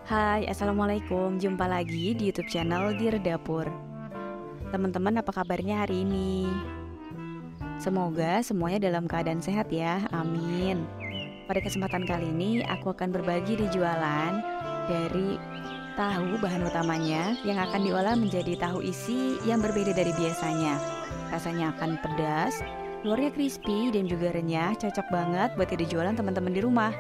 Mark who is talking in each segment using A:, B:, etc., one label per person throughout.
A: Hai, Assalamualaikum. Jumpa lagi di YouTube channel Dear Dapur. Teman-teman, apa kabarnya hari ini? Semoga semuanya dalam keadaan sehat ya, amin. Pada kesempatan kali ini, aku akan berbagi di jualan dari tahu bahan utamanya yang akan diolah menjadi tahu isi yang berbeda dari biasanya. Rasanya akan pedas, luarnya crispy dan juga renyah, cocok banget buat ide jualan teman-teman di rumah.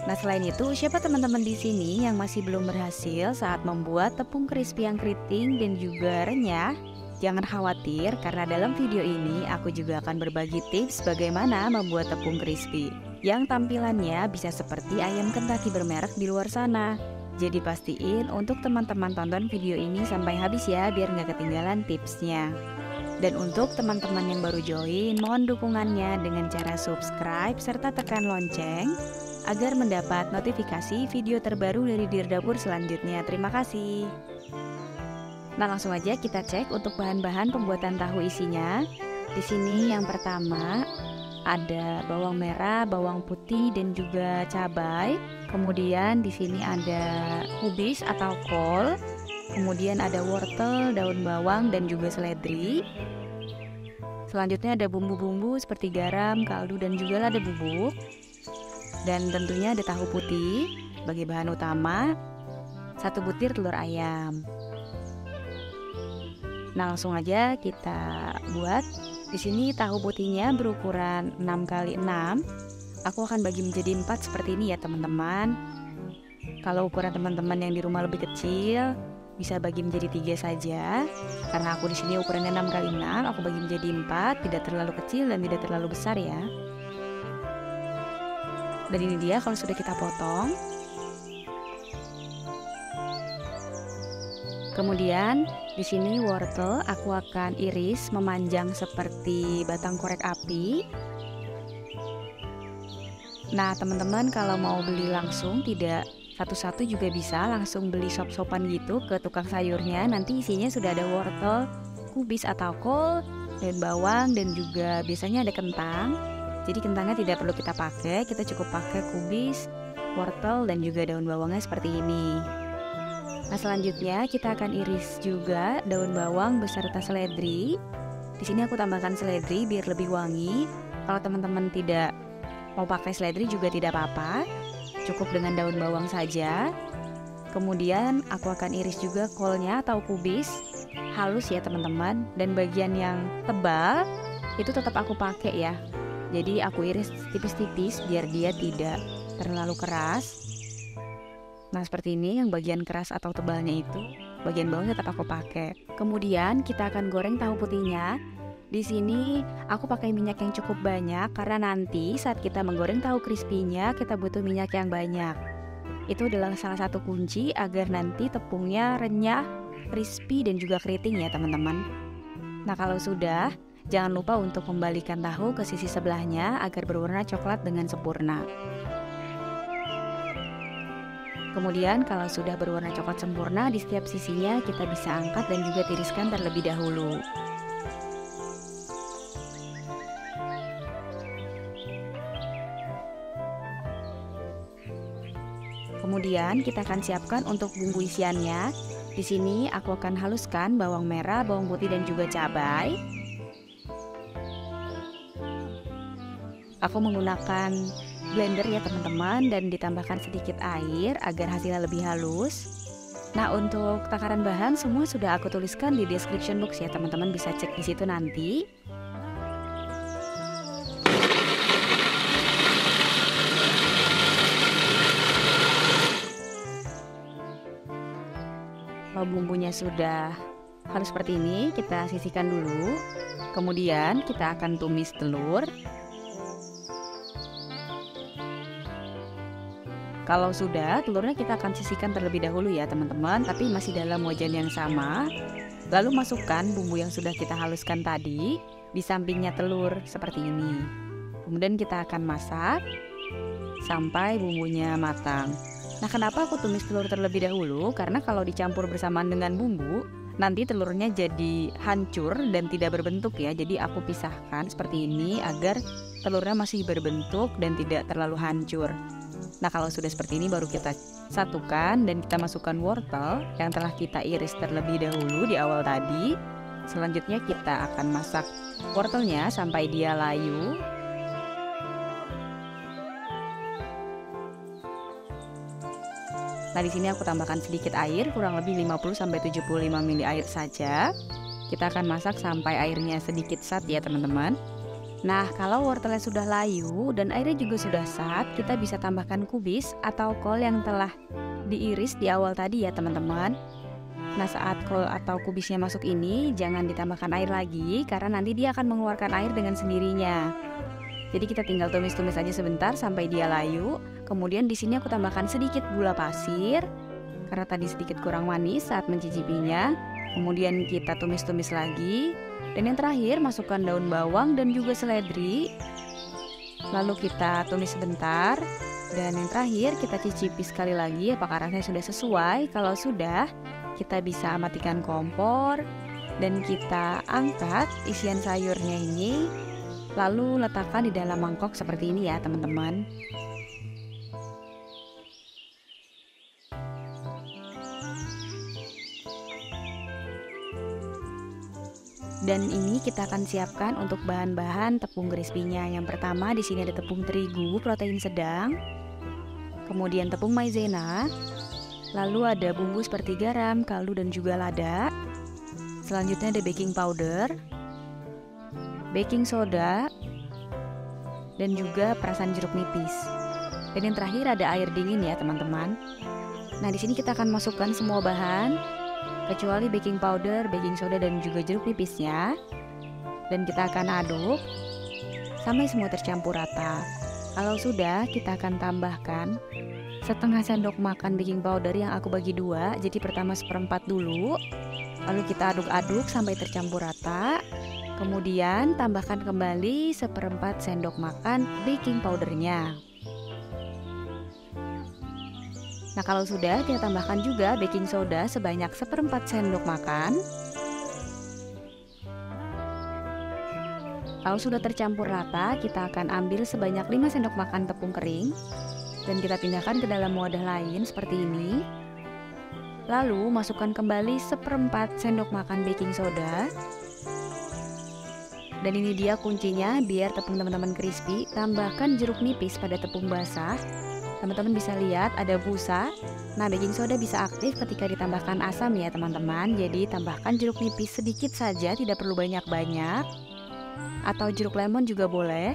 A: Nah, selain itu, siapa teman-teman di sini yang masih belum berhasil saat membuat tepung crispy yang keriting dan juga renyah? Jangan khawatir, karena dalam video ini aku juga akan berbagi tips bagaimana membuat tepung crispy yang tampilannya bisa seperti ayam Kentucky bermerek di luar sana. Jadi pastiin untuk teman-teman tonton video ini sampai habis ya, biar nggak ketinggalan tipsnya. Dan untuk teman-teman yang baru join, mohon dukungannya dengan cara subscribe serta tekan lonceng agar mendapat notifikasi video terbaru dari Dear Dapur selanjutnya. Terima kasih. Nah, langsung aja kita cek untuk bahan-bahan pembuatan tahu isinya. Di sini yang pertama ada bawang merah, bawang putih dan juga cabai. Kemudian di sini ada kubis atau kol. Kemudian ada wortel, daun bawang dan juga seledri. Selanjutnya ada bumbu-bumbu seperti garam, kaldu dan juga lada bubuk. Dan tentunya ada tahu putih sebagai bahan utama, 1 butir telur ayam. Nah, langsung aja kita buat. Di sini tahu putihnya berukuran 6x6. Aku akan bagi menjadi 4 seperti ini ya teman-teman. Kalau ukuran teman-teman yang di rumah lebih kecil, bisa bagi menjadi 3 saja. Karena aku di sini ukurannya 6x6, aku bagi menjadi 4, tidak terlalu kecil dan tidak terlalu besar ya. Dan ini dia kalau sudah kita potong. Kemudian di sini wortel aku akan iris memanjang seperti batang korek api. Nah, teman-teman kalau mau beli langsung tidak satu-satu juga bisa, langsung beli sop-sopan gitu ke tukang sayurnya. Nanti isinya sudah ada wortel, kubis atau kol, dan bawang dan juga biasanya ada kentang. Jadi kentangnya tidak perlu kita pakai, kita cukup pakai kubis, wortel, dan juga daun bawangnya seperti ini. Nah, selanjutnya kita akan iris juga daun bawang beserta seledri. Di sini aku tambahkan seledri biar lebih wangi. Kalau teman-teman tidak mau pakai seledri juga tidak apa-apa, cukup dengan daun bawang saja. Kemudian aku akan iris juga kolnya atau kubis, halus ya teman-teman. Dan bagian yang tebal itu tetap aku pakai ya. Jadi aku iris tipis-tipis biar dia tidak terlalu keras. Nah, seperti ini yang bagian keras atau tebalnya itu, bagian bawahnya tetap aku pakai. Kemudian kita akan goreng tahu putihnya. Di sini aku pakai minyak yang cukup banyak karena nanti saat kita menggoreng tahu crispy-nya kita butuh minyak yang banyak. Itu adalah salah satu kunci agar nanti tepungnya renyah, crispy dan juga keriting ya teman-teman. Nah, kalau sudah, jangan lupa untuk membalikan tahu ke sisi sebelahnya agar berwarna coklat dengan sempurna. Kemudian kalau sudah berwarna coklat sempurna di setiap sisinya, kita bisa angkat dan juga tiriskan terlebih dahulu. Kemudian kita akan siapkan untuk bumbu isiannya. Di sini aku akan haluskan bawang merah, bawang putih dan juga cabai. Aku menggunakan blender ya teman-teman dan ditambahkan sedikit air agar hasilnya lebih halus. Nah, untuk takaran bahan semua sudah aku tuliskan di description box ya teman-teman, bisa cek di situ nanti. Kalau bumbunya sudah halus seperti ini, kita sisihkan dulu. Kemudian kita akan tumis telur. Kalau sudah, telurnya kita akan sisihkan terlebih dahulu ya teman-teman, tapi masih dalam wajan yang sama. Lalu masukkan bumbu yang sudah kita haluskan tadi di sampingnya telur seperti ini. Kemudian kita akan masak sampai bumbunya matang. Nah, kenapa aku tumis telur terlebih dahulu? Karena kalau dicampur bersamaan dengan bumbu, nanti telurnya jadi hancur dan tidak berbentuk ya. Jadi aku pisahkan seperti ini agar telurnya masih berbentuk dan tidak terlalu hancur. Nah, kalau sudah seperti ini baru kita satukan dan kita masukkan wortel yang telah kita iris terlebih dahulu di awal tadi. Selanjutnya kita akan masak wortelnya sampai dia layu. Nah, di sini aku tambahkan sedikit air, kurang lebih 50-75 ml air saja. Kita akan masak sampai airnya sedikit sat ya teman-teman. Nah, kalau wortelnya sudah layu dan airnya juga sudah sat, kita bisa tambahkan kubis atau kol yang telah diiris di awal tadi ya teman-teman. Nah, saat kol atau kubisnya masuk ini, jangan ditambahkan air lagi karena nanti dia akan mengeluarkan air dengan sendirinya. Jadi kita tinggal tumis-tumis aja sebentar sampai dia layu. Kemudian di sini aku tambahkan sedikit gula pasir karena tadi sedikit kurang manis saat mencicipinya. Kemudian kita tumis-tumis lagi. Dan yang terakhir masukkan daun bawang dan juga seledri. Lalu kita tumis sebentar. Dan yang terakhir kita cicipi sekali lagi apakah rasanya sudah sesuai. Kalau sudah, kita bisa matikan kompor dan kita angkat isian sayurnya ini. Lalu letakkan di dalam mangkok seperti ini ya teman-teman. Dan ini kita akan siapkan untuk bahan-bahan tepung crispy-nya. Yang pertama di sini ada tepung terigu protein sedang, kemudian tepung maizena, lalu ada bumbu seperti garam, kaldu dan juga lada. Selanjutnya ada baking powder, baking soda, dan juga perasan jeruk nipis. Dan yang terakhir ada air dingin ya teman-teman. Nah, di sini kita akan masukkan semua bahan kecuali baking powder, baking soda dan juga jeruk nipisnya. Dan kita akan aduk sampai semua tercampur rata. Kalau sudah, kita akan tambahkan setengah sendok makan baking powder yang aku bagi dua. Jadi pertama 1/4 dulu. Lalu kita aduk-aduk sampai tercampur rata. Kemudian tambahkan kembali 1/4 sendok makan baking powdernya. Nah, kalau sudah, kita tambahkan juga baking soda sebanyak 1/4 sendok makan. Kalau sudah tercampur rata, kita akan ambil sebanyak 5 sendok makan tepung kering dan kita pindahkan ke dalam wadah lain seperti ini. Lalu masukkan kembali 1/4 sendok makan baking soda. Dan ini dia kuncinya biar tepung teman-teman crispy. Tambahkan jeruk nipis pada tepung basah. Teman-teman bisa lihat ada busa. Nah, baking soda bisa aktif ketika ditambahkan asam ya teman-teman. Jadi tambahkan jeruk nipis sedikit saja, tidak perlu banyak-banyak. Atau jeruk lemon juga boleh.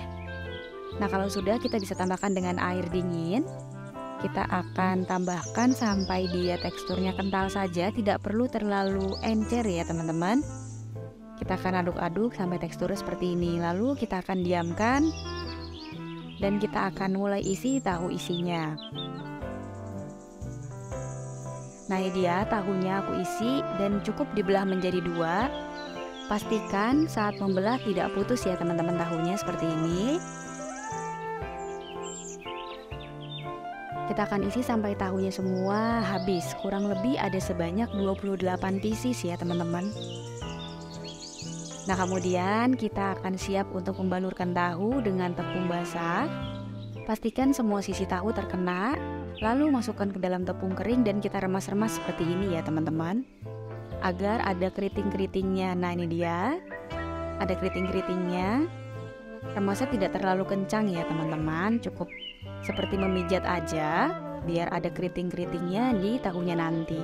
A: Nah, kalau sudah kita bisa tambahkan dengan air dingin. Kita akan tambahkan sampai dia teksturnya kental saja, tidak perlu terlalu encer ya teman-teman. Kita akan aduk-aduk sampai teksturnya seperti ini. Lalu kita akan diamkan. Dan kita akan mulai isi tahu isinya. Nah, ini dia tahunya aku isi dan cukup dibelah menjadi 2. Pastikan saat membelah tidak putus ya teman-teman tahunya seperti ini. Kita akan isi sampai tahunya semua habis. Kurang lebih ada sebanyak 28 pieces ya teman-teman. Nah, kemudian kita akan siap untuk membalurkan tahu dengan tepung basah. Pastikan semua sisi tahu terkena, lalu masukkan ke dalam tepung kering dan kita remas-remas seperti ini ya teman-teman. Agar ada keriting-keritingnya. Nah, ini dia. Ada keriting-keritingnya. Remasnya tidak terlalu kencang ya teman-teman, cukup seperti memijat aja biar ada keriting-keritingnya di tahunya nanti.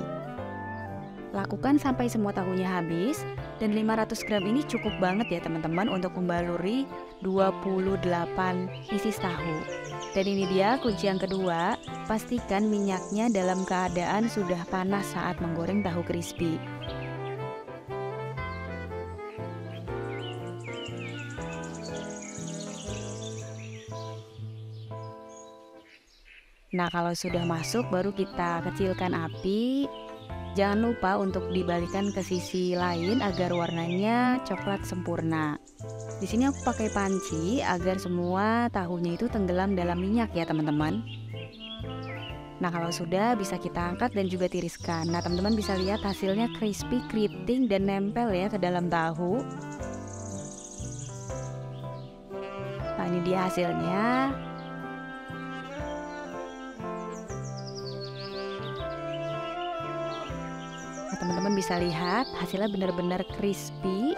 A: Lakukan sampai semua tahunya habis. Dan 500 gram ini cukup banget ya teman-teman untuk membaluri 28 pieces tahu. Dan ini dia kunci yang kedua, pastikan minyaknya dalam keadaan sudah panas saat menggoreng tahu crispy. Nah, kalau sudah masuk baru kita kecilkan api. Jangan lupa untuk dibalikan ke sisi lain agar warnanya coklat sempurna. Di sini aku pakai panci agar semua tahunya itu tenggelam dalam minyak ya teman-teman. Nah, kalau sudah bisa kita angkat dan juga tiriskan. Nah, teman-teman bisa lihat hasilnya crispy, keriting dan nempel ya ke dalam tahu. Nah, ini dia hasilnya. teman-teman bisa lihat hasilnya benar-benar crispy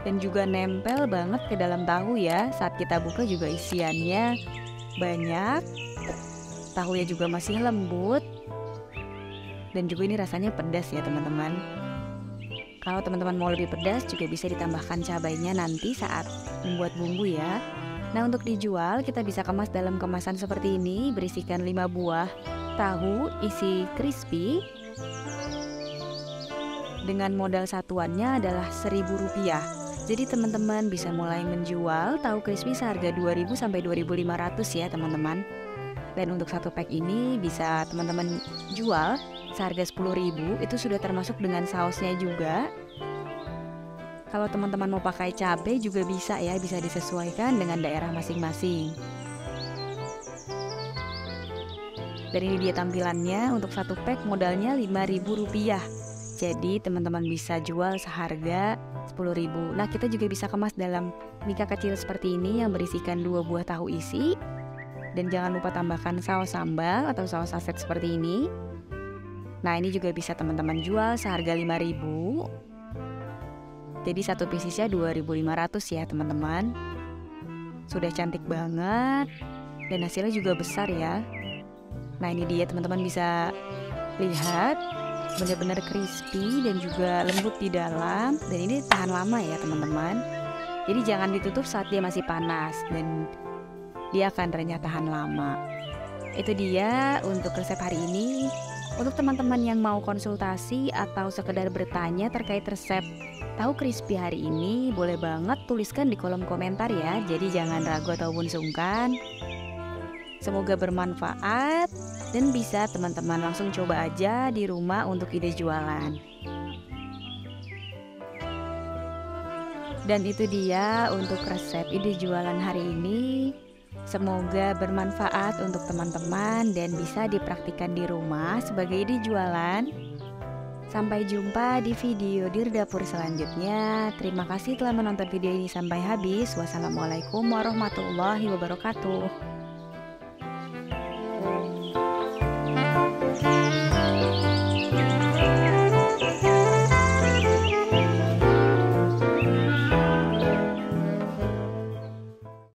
A: dan juga nempel banget ke dalam tahu ya. Saat kita buka juga isiannya banyak, tahunya juga masih lembut, dan juga ini rasanya pedas ya teman-teman. Kalau teman-teman mau lebih pedas juga bisa ditambahkan cabainya nanti saat membuat bumbu ya. Nah, untuk dijual kita bisa kemas dalam kemasan seperti ini, berisikan 5 buah tahu isi crispy. Dengan modal satuannya adalah Rp1.000. Jadi teman-teman bisa mulai menjual tahu crispy seharga 2.000 sampai 2.500 ya teman-teman. Dan untuk satu pack ini bisa teman-teman jual seharga 10.000, itu sudah termasuk dengan sausnya juga. Kalau teman-teman mau pakai cabai juga bisa ya, bisa disesuaikan dengan daerah masing-masing. Dan ini dia tampilannya. Untuk satu pack modalnya Rp5.000. Jadi teman-teman bisa jual seharga 10.000. Nah, kita juga bisa kemas dalam mika kecil seperti ini yang berisikan 2 buah tahu isi. Dan jangan lupa tambahkan saus sambal atau saus saset seperti ini. Nah, ini juga bisa teman-teman jual seharga 5.000. Jadi satu piecesnya 2.500 ya teman-teman. Sudah cantik banget dan hasilnya juga besar ya. Nah, ini dia teman-teman bisa lihat, benar-benar crispy dan juga lembut di dalam. Dan ini tahan lama ya teman-teman. Jadi jangan ditutup saat dia masih panas dan dia akan renyah tahan lama. Itu dia untuk resep hari ini. Untuk teman-teman yang mau konsultasi atau sekedar bertanya terkait resep tahu crispy hari ini, boleh banget tuliskan di kolom komentar ya. Jadi jangan ragu ataupun sungkan. Semoga bermanfaat dan bisa teman-teman langsung coba aja di rumah untuk ide jualan. Dan itu dia untuk resep ide jualan hari ini. Semoga bermanfaat untuk teman-teman dan bisa dipraktikkan di rumah sebagai ide jualan. Sampai jumpa di video Dir Dapur selanjutnya. Terima kasih telah menonton video ini sampai habis. Wassalamualaikum warahmatullahi wabarakatuh.